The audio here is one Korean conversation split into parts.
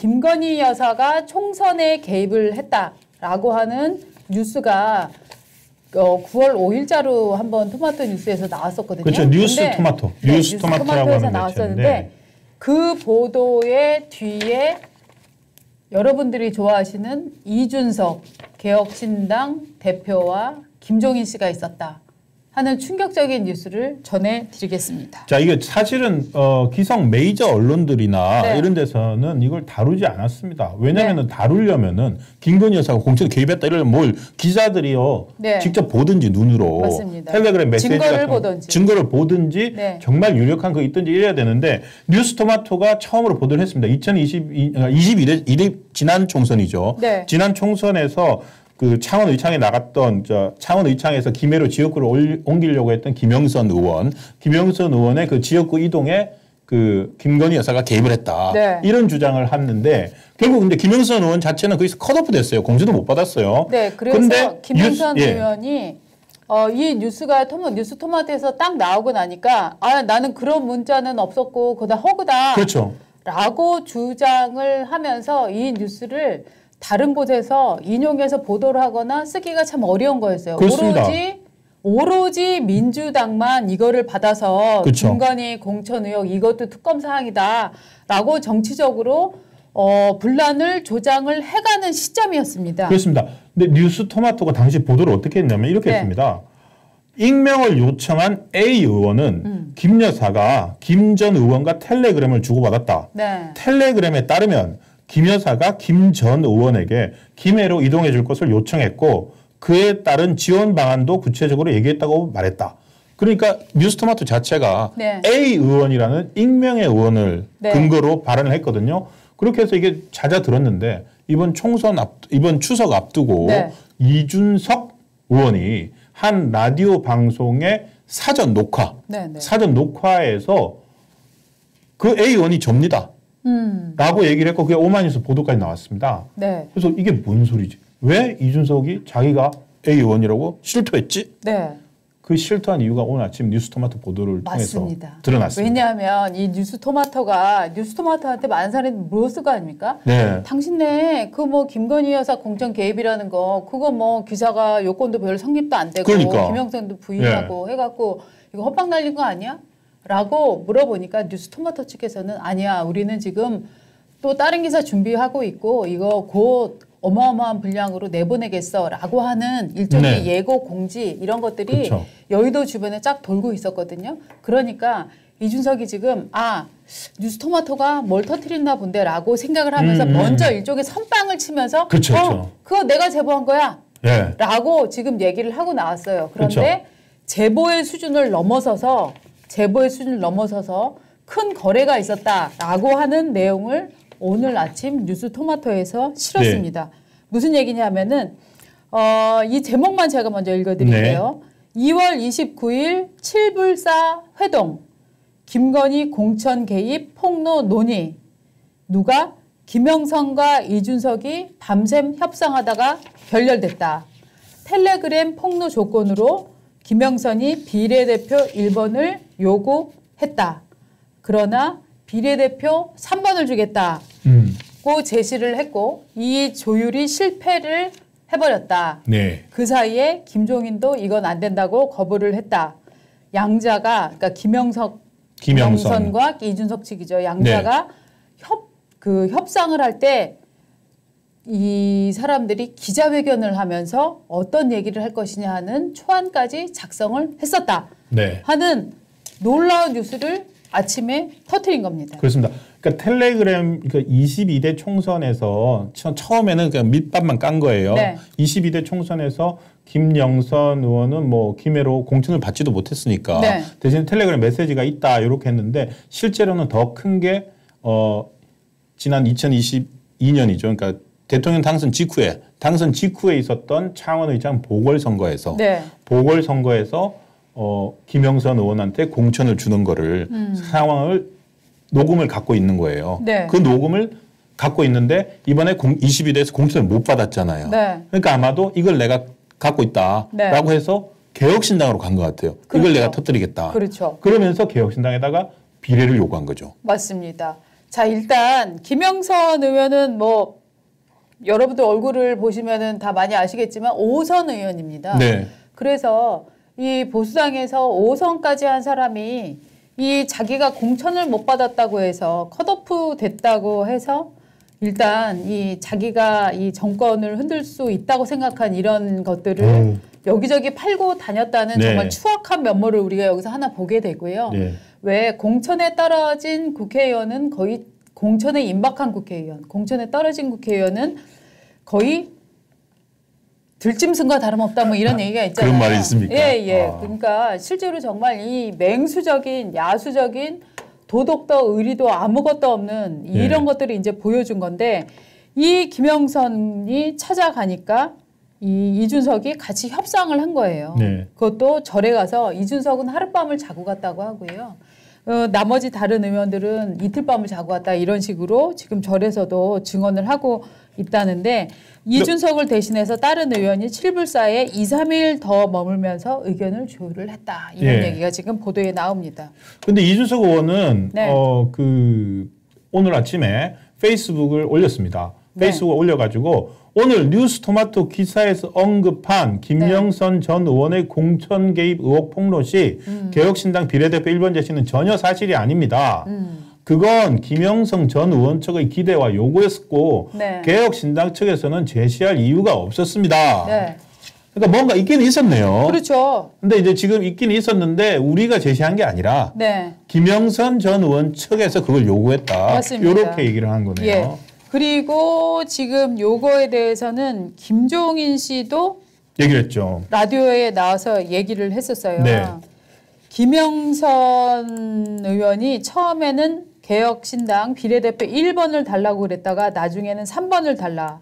김건희 여사가 총선에 개입을 했다라고 하는 뉴스가 9월 5일자로 한번 토마토 뉴스에서 나왔었거든요. 그렇죠. 뉴스 토마토. 네, 뉴스 토마토라고 하는 나왔었는데 그 보도의 뒤에 여러분들이 좋아하시는 이준석 개혁신당 대표와 김종인 씨가 있었다 하는 충격적인 뉴스를 전해드리겠습니다. 자, 이게 사실은 기성 메이저 언론들이나 네. 이런 데서는 이걸 다루지 않았습니다. 왜냐하면 다루려면은 김건희 여사가 공천에 개입했다 이러면 뭘 기자들이요 직접 보든지 눈으로 맞습니다. 텔레그램 메시지 증거를 보든지 정말 유력한 거 있든지 이래야 되는데 뉴스토마토가 처음으로 보도를 했습니다. 2021년 지난 총선이죠. 지난 총선에서 그 창원 의창에 나갔던 창원 의창에서 김해로 지역구를 옮기려고 했던 김영선 의원의 그 지역구 이동에 그 김건희 여사가 개입을 했다. 이런 주장을 했는데 결국 근데 김영선 의원 자체는 거기서 컷오프 됐어요. 공지도 못 받았어요. 네, 그래서 김영선 의원이 이 뉴스가 뉴스 토마토에서 딱 나오고 나니까 나는 그런 문자는 없었고 그거 다 허구다. 그렇죠. 라고 주장을 하면서 이 뉴스를 다른 곳에서 인용해서 보도를 하거나 쓰기가 참 어려운 거였어요. 그렇습니다. 오로지 민주당만 이거를 받아서 그렇죠. 김건희 공천 의혹 이것도 특검 사항이다라고 정치적으로 분란을 조장을 해가는 시점이었습니다. 그렇습니다. 근데 뉴스토마토가 당시 보도를 어떻게 했냐면 이렇게 했습니다. 익명을 요청한 A 의원은 김 여사가 김 전 의원과 텔레그램을 주고받았다. 텔레그램에 따르면 김 여사가 김 전 의원에게 김해로 이동해 줄 것을 요청했고 그에 따른 지원 방안도 구체적으로 얘기했다고 말했다. 그러니까 뉴스토마토 자체가 A 의원이라는 익명의 의원을 근거로 발언을 했거든요. 그렇게 해서 이게 잦아들었는데 이번 추석 앞두고 이준석 의원이 한 라디오 방송의 사전 녹화에서 그 A 의원이 접니다. 라고 얘기를 했고 그게 오마이뉴스 보도까지 나왔습니다. 그래서 이게 뭔 소리지? 왜 이준석이 자기가 A 의원이라고 실토했지? 그 실토한 이유가 오늘 아침 뉴스토마토 보도를 통해서 드러났습니다. 왜냐하면 이 뉴스토마토한테 많은 사람이 물었을 거 아닙니까? 당신네 그 뭐 김건희 여사 공천 개입이라는 거 그거 뭐 기사가 요건도 별로 성립도 안 되고 김영선도 부인하고 해갖고 이거 헛방 날린 거 아니야? 라고 물어보니까 뉴스토마토 측에서는 아니야 우리는 지금 또 다른 기사 준비하고 있고 이거 곧 어마어마한 분량으로 내보내겠어 라고 하는 일종의 예고 공지 이런 것들이 여의도 주변에 쫙 돌고 있었거든요. 그러니까 이준석이 지금 뉴스토마토가 뭘 터뜨렸나 본데 라고 생각을 하면서 먼저 일종의 선빵을 치면서 그거 내가 제보한 거야 라고 지금 얘기를 하고 나왔어요. 그런데 제보의 수준을 넘어서서 큰 거래가 있었다라고 하는 내용을 오늘 아침 뉴스토마토에서 실었습니다. 무슨 얘기냐면은 이 제목만 제가 먼저 읽어드릴게요. 2월 29일 7불사 회동 김건희 공천 개입 폭로 논의 누가 김영선과 이준석이 밤샘 협상하다가 결렬됐다. 텔레그램 폭로 조건으로 김영선이 비례대표 1번을 요구했다. 그러나 비례대표 3번을 주겠다고 제시를 했고 이 조율이 실패를 해버렸다. 그 사이에 김종인도 이건 안 된다고 거부를 했다. 양자가 그러니까 김영선과 이준석 측이죠. 양자가 협상을 할 때 이 사람들이 기자회견을 하면서 어떤 얘기를 할 것이냐 하는 초안까지 작성을 했었다. 하는 놀라운 뉴스를 아침에 터뜨린 겁니다. 그렇습니다. 그러니까 텔레그램 22대 총선에서 처음에는 그냥 밑밥만 깐 거예요. 22대 총선에서 김영선 의원은 뭐 김해로 공천을 받지도 못했으니까 대신 텔레그램 메시지가 있다 이렇게 했는데 실제로는 더 큰 게 지난 2022년이죠. 그러니까 대통령 당선 직후에 있었던 창원의장 보궐선거에서 김영선 의원한테 공천을 주는 거를 상황을 녹음을 갖고 있는 거예요. 그 녹음을 갖고 있는데 이번에 22대에서 공천을 못 받았잖아요. 그러니까 아마도 이걸 내가 갖고 있다라고 해서 개혁신당으로 간 것 같아요. 이걸 내가 터뜨리겠다. 그러면서 개혁신당에다가 비례를 요구한 거죠. 맞습니다. 자, 일단 김영선 의원은 뭐 여러분들 얼굴을 보시면은 다 많이 아시겠지만 5선 의원입니다. 네. 그래서 이 보수당에서 5선까지 한 사람이 이 자기가 공천을 못 받았다고 해서 컷오프 됐다고 해서 일단 이 자기가 이 정권을 흔들 수 있다고 생각한 이런 것들을 여기저기 팔고 다녔다는 네. 정말 추악한 면모를 우리가 여기서 하나 보게 되고요. 네. 왜 공천에 떨어진 국회의원은 거의 공천에 임박한 국회의원, 공천에 떨어진 국회의원은 거의 들짐승과 다름없다 뭐 이런 얘기가 있잖아요. 그런 말이 있습니까? 예, 예. 그러니까 실제로 정말 이 맹수적인 야수적인 도덕도 의리도 아무것도 없는 이런 것들을 이제 보여준 건데 이 김영선이 찾아가니까 이 이준석이 같이 협상을 한 거예요. 네. 그것도 절에 가서 이준석은 하룻밤을 자고 갔다고 하고요. 나머지 다른 의원들은 이틀밤을 자고 갔다 이런 식으로 지금 절에서도 증언을 하고 있다는데 이준석을 대신해서 다른 의원이 7불사에 2, 3일 더 머물면서 의견을 조율을 했다. 이런 얘기가 지금 보도에 나옵니다. 근데 이준석 의원은 네. 오늘 아침에 페이스북을 올렸습니다. 페이스북을 네. 올려가지고 오늘 뉴스토마토 기사에서 언급한 김영선 전 의원의 공천 개입 의혹 폭로 시 개혁신당 비례대표 1번 제시는 전혀 사실이 아닙니다. 그건 김영선 전 의원 측의 기대와 요구였었고 개혁신당 측에서는 제시할 이유가 없었습니다. 네. 그러니까 뭔가 있긴 있었네요. 그렇죠. 근데 이제 지금 있긴 있었는데 우리가 제시한 게 아니라 김영선 전 의원 측에서 그걸 요구했다. 맞습니다. 이렇게 얘기를 한 거네요. 예. 그리고 지금 요거에 대해서는 김종인 씨도 얘기를 했죠. 라디오에 나와서 얘기를 했었어요. 네. 김영선 의원이 처음에는 개혁신당 비례대표 1번을 달라고 그랬다가 나중에는 3번을 달라고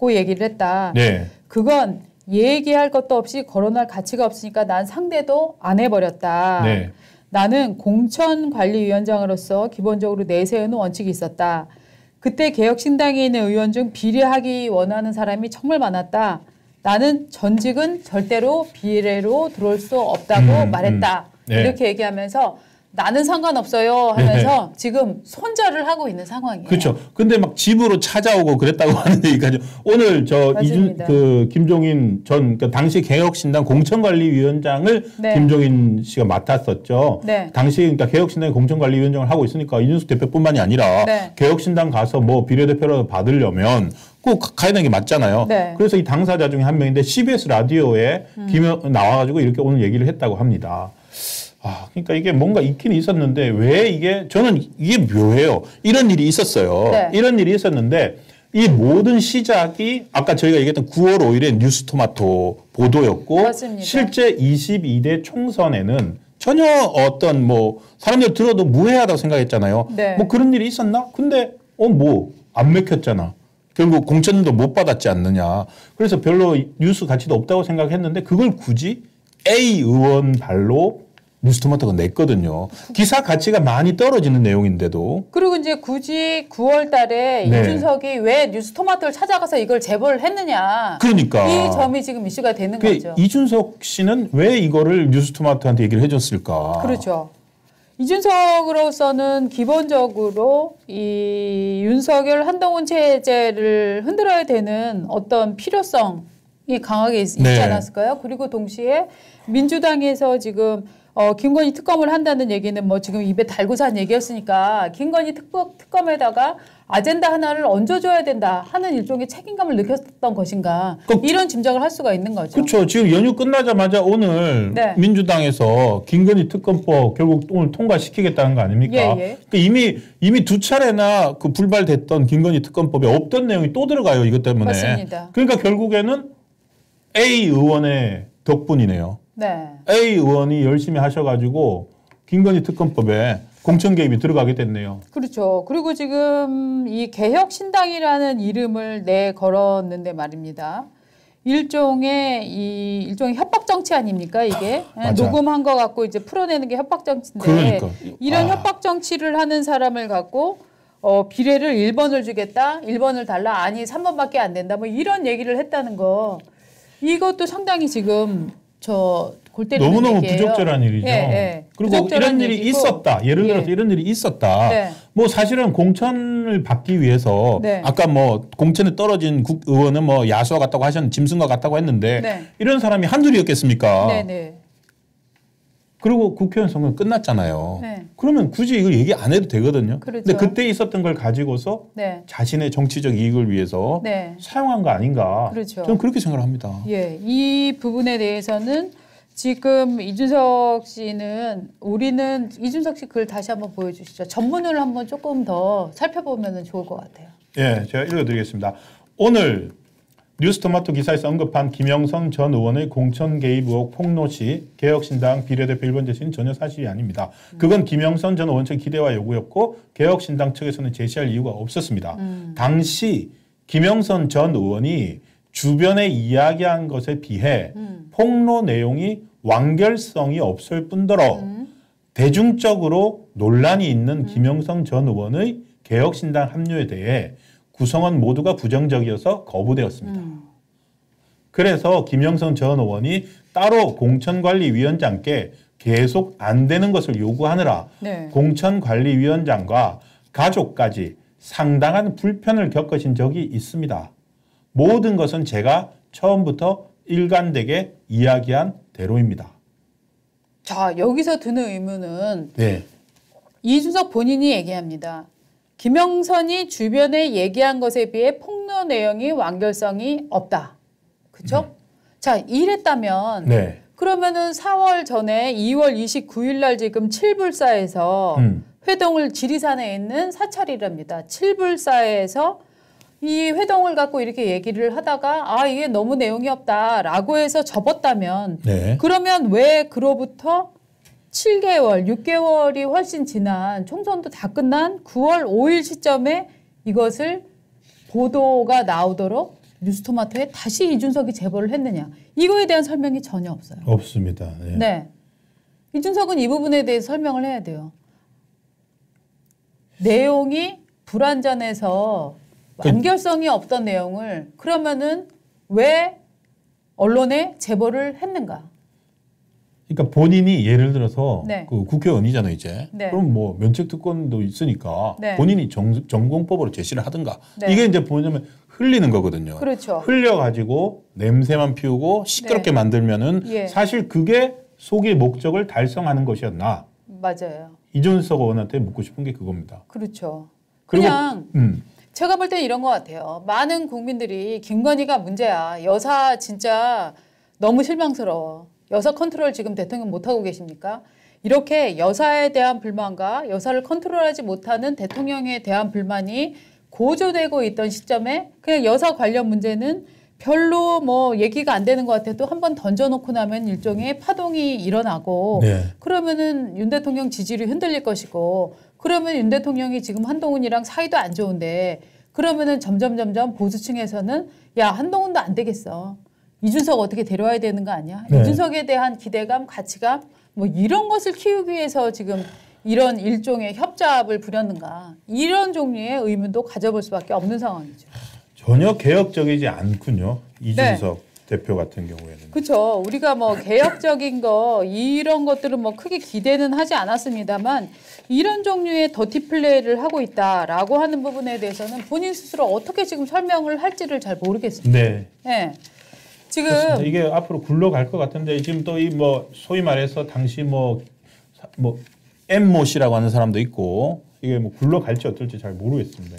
얘기를 했다. 네. 그건 얘기할 것도 없이 거론할 가치가 없으니까 난 상대도 안 해버렸다. 네. 나는 공천관리위원장으로서 기본적으로 내세우는 원칙이 있었다. 그때 개혁신당에 있는 의원 중 비례하기 원하는 사람이 정말 많았다. 나는 전직은 절대로 비례로 들어올 수 없다고 말했다. 네. 이렇게 얘기하면서 나는 상관없어요 하면서 지금 손절을 하고 있는 상황이에요. 그렇죠. 근데 막 집으로 찾아오고 그랬다고 하는 얘기까지 오늘 김종인 전 그러니까 당시 개혁신당 공천관리위원장을 김종인 씨가 맡았었죠. 당시 그러니까 개혁신당의 공천관리위원장을 하고 있으니까 이준석 대표뿐만이 아니라 개혁신당 가서 뭐 비례대표라도 받으려면 꼭 가야 되는 게 맞잖아요. 그래서 이 당사자 중에 한 명인데 CBS 라디오에 나와가지고 이렇게 오늘 얘기를 했다고 합니다. 그러니까 이게 뭔가 있긴 있었는데 왜 저는 이게 묘해요. 이런 일이 있었어요. 이런 일이 있었는데 이 모든 시작이 아까 저희가 얘기했던 9월 5일에 뉴스토마토 보도였고 맞습니다. 실제 22대 총선에는 전혀 어떤 뭐 사람들 들어도 무해하다고 생각했잖아요. 뭐 그런 일이 있었나? 근데 안 맥혔잖아. 결국 공천도 못 받았지 않느냐. 그래서 별로 뉴스 가치도 없다고 생각했는데 그걸 굳이 A 의원 발로 뉴스토마토가 냈거든요. 기사 가치가 많이 떨어지는 내용인데도. 그리고 이제 굳이 9월 달에 이준석이 왜 뉴스토마토를 찾아가서 이걸 제보를 했느냐. 그러니까. 이 점이 지금 이슈가 되는 거죠. 이준석 씨는 왜 이거를 뉴스토마토한테 얘기를 해줬을까. 그렇죠. 이준석으로서는 기본적으로 이 윤석열 한동훈 체제를 흔들어야 되는 어떤 필요성이 강하게 있지 않았을까요? 그리고 동시에 민주당에서 지금 김건희 특검을 한다는 얘기는 뭐 지금 입에 달고 산 얘기였으니까 김건희 특검에다가 아젠다 하나를 얹어줘야 된다 하는 일종의 책임감을 느꼈던 것인가 이런 짐작을 할 수가 있는 거죠. 그렇죠. 지금 연휴 끝나자마자 오늘 민주당에서 김건희 특검법 결국 오늘 통과시키겠다는 거 아닙니까? 그러니까 이미 두 차례나 그 불발됐던 김건희 특검법에 없던 내용이 또 들어가요. 이것 때문에. 맞습니다. 그러니까 결국에는 A 의원의 덕분이네요. A 의원이 열심히 하셔가지고 김건희 특검법에 공천 개입이 들어가게 됐네요. 그렇죠. 그리고 지금 이 개혁신당이라는 이름을 걸었는데 말입니다. 일종의 협박 정치 아닙니까 이게? 녹음한 거 갖고 이제 풀어내는 게 협박 정치인데 그러니까. 이런 협박 정치를 하는 사람을 갖고 비례를 1번을 주겠다, 1번을 달라, 아니 3번밖에 안 된다, 뭐 이런 얘기를 했다는 거. 이것도 상당히 지금 골 때리는 너무너무 얘기예요. 부적절한 일이죠. 그리고 이런 일이 얘기고. 있었다. 예를 들어서 이런 일이 있었다. 뭐 사실은 공천을 받기 위해서 아까 뭐 공천에 떨어진 의원은 뭐 야수와 같다고 하셨는데 짐승과 같다고 했는데 이런 사람이 한둘이었겠습니까? 그리고 국회의원 선거는 끝났잖아요. 그러면 굳이 이걸 얘기 안 해도 되거든요. 근데 그때 있었던 걸 가지고서 자신의 정치적 이익을 위해서 사용한 거 아닌가. 저는 그렇게 생각을 합니다. 이 부분에 대해서는 지금 이준석 씨는 우리는 이준석 씨 글 다시 한번 보여주시죠. 전문을 한번 조금 더 살펴보면 좋을 것 같아요. 제가 읽어드리겠습니다. 오늘 뉴스토마토 기사에서 언급한 김영선 전 의원의 공천 개입 의혹 폭로 시 개혁신당 비례대표 1번 제시는 전혀 사실이 아닙니다. 그건 김영선 전 의원 측 기대와 요구였고 개혁신당 측에서는 제시할 이유가 없었습니다. 당시 김영선 전 의원이 주변에 이야기한 것에 비해 폭로 내용이 완결성이 없을 뿐더러 대중적으로 논란이 있는 김영선 전 의원의 개혁신당 합류에 대해 구성원 모두가 부정적이어서 거부되었습니다. 그래서 김영선 전 의원이 따로 공천관리위원장께 계속 안 되는 것을 요구하느라 공천관리위원장과 가족까지 상당한 불편을 겪으신 적이 있습니다. 모든 것은 제가 처음부터 일관되게 이야기한 대로입니다. 자, 여기서 드는 의문은 이준석 본인이 얘기합니다. 김영선이 주변에 얘기한 것에 비해 폭로 내용이 완결성이 없다. 그렇죠? 자, 이랬다면 그러면은 4월 전에 2월 29일 날 지금 칠불사에서 회동을 지리산에 있는 사찰이랍니다. 칠불사에서 이 회동을 갖고 이렇게 얘기를 하다가 이게 너무 내용이 없다라고 해서 접었다면 그러면 왜 그로부터 7개월, 6개월이 훨씬 지난 총선도 다 끝난 9월 5일 시점에 이것을 보도가 나오도록 뉴스토마토에 다시 이준석이 제보를 했느냐. 이거에 대한 설명이 전혀 없어요. 없습니다. 이준석은 이 부분에 대해서 설명을 해야 돼요. 내용이 불완전해서 완결성이 없던 내용을 그러면은 왜 언론에 제보를 했는가? 그러니까 본인이 예를 들어서 그 국회의원이잖아요, 이제. 그럼 뭐 면책특권도 있으니까 본인이 전공법으로 제시를 하든가. 이게 이제 뭐냐면 흘리는 거거든요. 흘려가지고 냄새만 피우고 시끄럽게 만들면은 사실 그게 소기의 목적을 달성하는 것이었나. 맞아요. 이준석 의원한테 묻고 싶은 게 그겁니다. 그렇죠. 그냥 제가 볼 때는 이런 것 같아요. 많은 국민들이 김건희가 문제야. 여사 진짜 너무 실망스러워. 여사 컨트롤 지금 대통령 못하고 계십니까? 이렇게 여사에 대한 불만과 여사를 컨트롤하지 못하는 대통령에 대한 불만이 고조되고 있던 시점에 그냥 여사 관련 문제는 별로 뭐 얘기가 안 되는 것 같아도 한번 던져놓고 나면 일종의 파동이 일어나고 그러면은 윤 대통령 지지율이 흔들릴 것이고 그러면 윤 대통령이 지금 한동훈이랑 사이도 안 좋은데 그러면은 점점 보수층에서는 야 한동훈도 안 되겠어. 이준석 어떻게 데려와야 되는 거 아니야? 이준석에 대한 기대감, 가치감 뭐 이런 것을 키우기 위해서 지금 이런 일종의 협잡을 부렸는가. 이런 종류의 의문도 가져볼 수밖에 없는 상황이죠. 전혀 개혁적이지 않군요. 이준석 대표 같은 경우에는. 그렇죠. 우리가 뭐 개혁적인 거 이런 것들은 뭐 크게 기대는 하지 않았습니다만 이런 종류의 더티 플레이를 하고 있다라고 하는 부분에 대해서는 본인 스스로 어떻게 지금 설명을 할지를 잘 모르겠습니다. 지금 그렇습니다. 이게 앞으로 굴러갈 것 같은데 지금 또 이 뭐 소위 말해서 당시 뭐 엠모 씨라고 하는 사람도 있고 이게 뭐 굴러갈지 어떨지 잘 모르겠습니다.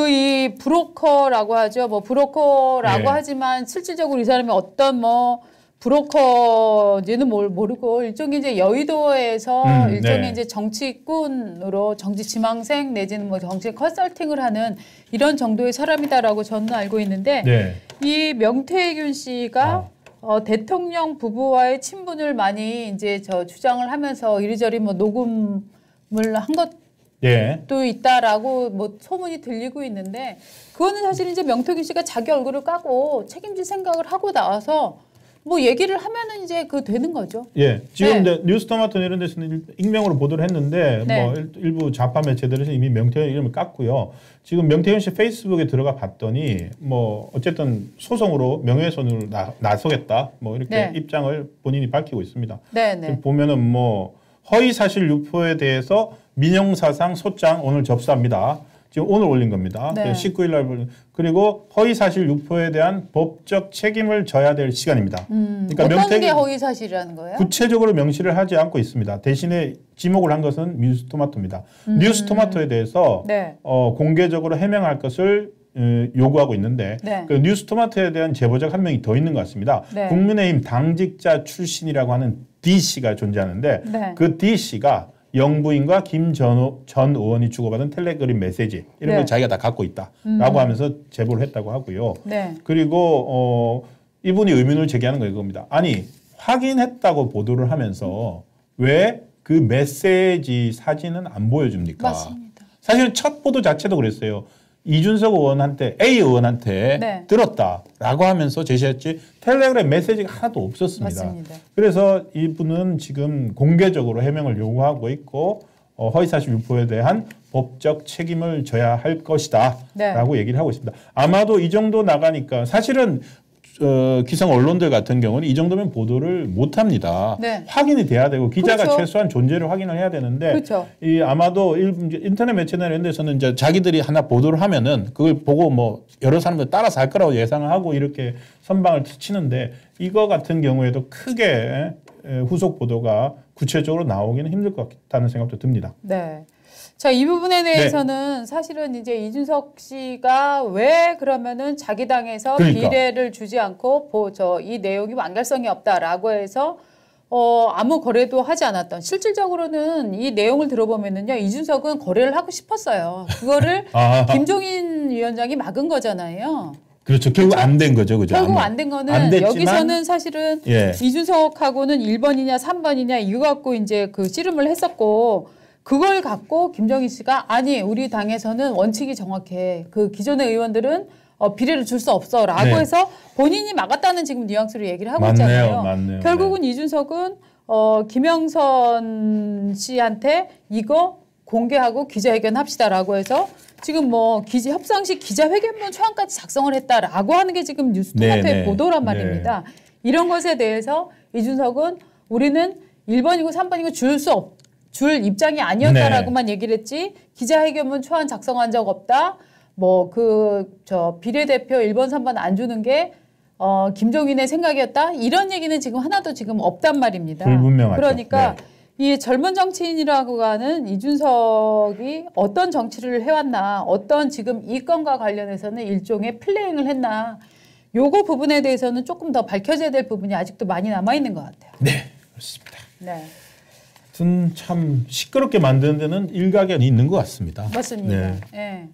이 브로커라고 하죠. 뭐 브로커라고 하지만 실질적으로 이 사람이 어떤 뭐 브로커인지는 모르고 일종의 이제 여의도에서 일종의 이제 정치꾼으로 정치 지망생 내지는 뭐 정치 컨설팅을 하는 이런 정도의 사람이다라고 저는 알고 있는데 이 명태균 씨가 대통령 부부와의 친분을 많이 이제 주장을 하면서 이리저리 뭐 녹음을 한 것도 있다라고 뭐 소문이 들리고 있는데 그거는 사실 이제 명태균 씨가 자기 얼굴을 까고 책임질 생각을 하고 나와서 뭐 얘기를 하면은 이제 그 되는 거죠. 예, 지금 네. 뉴스토마토 이런 데서는 익명으로 보도를 했는데 네. 뭐 일부 좌파 매체들에서 이미 명태균 이름을 깠고요. 지금 명태균 씨 페이스북에 들어가 봤더니 뭐 어쨌든 소송으로 명예훼손으로 나서겠다 뭐 이렇게 네. 입장을 본인이 밝히고 있습니다. 네, 네. 보면은 뭐 허위 사실 유포에 대해서 민형사상 소장 오늘 접수합니다. 지금 오늘 올린 겁니다. 네. 19일 날 그리고 허위 사실 유포에 대한 법적 책임을 져야 될 시간입니다. 그러니까 어떤 게 허위 사실이라는 거예요? 구체적으로 명시를 하지 않고 있습니다. 대신에 지목을 한 것은 뉴스토마토입니다. 뉴스토마토에 대해서 네. 공개적으로 해명할 것을 요구하고 있는데 네. 그 뉴스토마토에 대한 제보자가 한 명이 더 있는 것 같습니다. 네. 국민의힘 당직자 출신이라고 하는 D씨가 존재하는데 네. 그 D씨가 영부인과 김 전 의원이 주고받은 텔레그램 메시지 이런 걸 자기가 다 갖고 있다라고 하면서 제보를 했다고 하고요. 네. 그리고 이분이 의문을 제기하는 거 이겁니다. 아니 확인했다고 보도를 하면서 왜 그 메시지 사진은 안 보여줍니까? 맞습니다. 사실 첫 보도 자체도 그랬어요. 이준석 의원한테 A 의원한테 네. 들었다라고 하면서 제시했지 텔레그램 메시지가 하나도 없었습니다. 맞습니다. 그래서 이분은 지금 공개적으로 해명을 요구하고 있고 허위사실 유포에 대한 법적 책임을 져야 할 것이다 라고 네. 얘기를 하고 있습니다. 아마도 이 정도 나가니까 사실은 기성 언론들 같은 경우는 이 정도면 보도를 못합니다. 네. 확인이 돼야 되고 기자가 그렇죠. 최소한 존재를 확인을 해야 되는데 그렇죠. 이 아마도 인터넷 매체나 이런 데서는 이제 자기들이 하나 보도를 하면은 그걸 보고 뭐 여러 사람들 따라서 할 거라고 예상을 하고 이렇게 선방을 치는데 이거 같은 경우에도 크게 후속 보도가 구체적으로 나오기는 힘들 것 같다는 생각도 듭니다. 네. 자, 이 부분에 대해서는 네. 사실은 이제 이준석 씨가 왜 그러면은 자기 당에서 그러니까. 비례를 주지 않고 이 내용이 완결성이 없다라고 해서 아무 거래도 하지 않았던 실질적으로는 이 내용을 들어보면은요 이준석은 거래를 하고 싶었어요. 그거를 김종인 위원장이 막은 거잖아요. 그렇죠. 결국 안 된 거죠. 그죠? 결국 안 된 거는 여기서는 사실은 예. 이준석하고는 1번이냐 3번이냐 이거 갖고 이제 그 씨름을 했었고 그걸 갖고 김정인 씨가 아니 우리 당에서는 원칙이 정확해. 그 기존의 의원들은 비례를 줄 수 없어라고 네. 해서 본인이 막았다는 지금 뉘앙스로 얘기를 하고 있잖아요. 맞네요. 결국은 네. 이준석은 김영선 씨한테 이거 공개하고 기자회견 합시다라고 해서 지금 뭐 협상식 기자회견문 초안까지 작성을 했다라고 하는 게 지금 뉴스토마토의 네, 보도란 말입니다. 네. 이런 것에 대해서 이준석은 우리는 1번이고 3번이고 줄 입장이 아니었다라고만 네. 얘기를 했지 기자회견문 초안 작성한 적 없다. 뭐 비례대표 1번 3번 안 주는 게 김종인의 생각이었다. 이런 얘기는 지금 하나도 지금 없단 말입니다. 불분명하죠. 그러니까 네. 이 젊은 정치인이라고 하는 이준석이 어떤 정치를 해왔나 어떤 지금 이 건과 관련해서는 일종의 플레잉을 했나 요거 부분에 대해서는 조금 더 밝혀져야 될 부분이 아직도 많이 남아있는 것 같아요. 네, 그렇습니다. 네. 참 시끄럽게 만드는 데는 일가견이 있는 것 같습니다. 맞습니다. 네. 네.